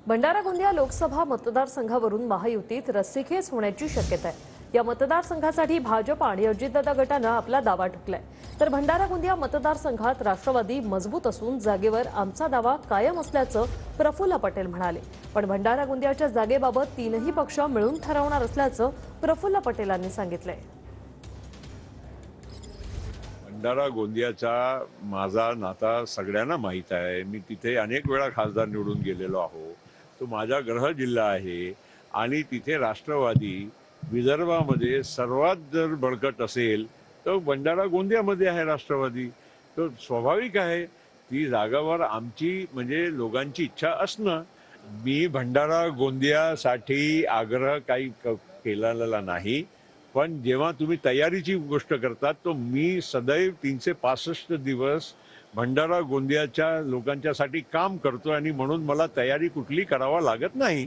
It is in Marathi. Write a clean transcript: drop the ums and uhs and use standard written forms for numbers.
भंडारा गोंदिया लोकसभा मतदारसंघावरून महायुतीत रस्सीखेच होण्याची शक्यता आहे। या मतदारसंघासाठी भाजप आणि अजितदादा गटानं आपला दावा ठोकलाय। तर भंडारा गोंदिया मतदारसंघात राष्ट्रवादी मजबूत असून जागेवर आमचा दावा कायम असल्याचं प्रफुल्ल पटेल म्हणाले। पण भंडारा गोंदियाच्या जागेबाबत तीनही पक्ष मिळून ठरवणार असल्याचं प्रफुल्ल पटेलांनी सांगितलंय। भंडारा गोंदियाचा माझा नाता सगळ्यांना माहीत आहे। मी तिथे अनेक वेळा खासदार निवडून गेलेलो आहो। तो माझा गृह जिल्हा आहे आणि तिथे राष्ट्रवादी विदर्भामध्ये सर्वात जर बळकट असेल तर भंडारा गोंदियामध्ये आहे राष्ट्रवादी। तो स्वाभाविक आहे ती जागावर आमची म्हणजे लोकांची इच्छा असणं। मी भंडारा गोंदियासाठी आग्रह काही केलेला नाही, पण जेव्हा तुम्ही तयारीची गोष्ट करतात तो मी सदैव 365 दिवस भंडारा गोंदियाच्या लोकांच्यासाठी काम करतो आणि म्हणून मला तयारी कुठली करावा लागत नाही।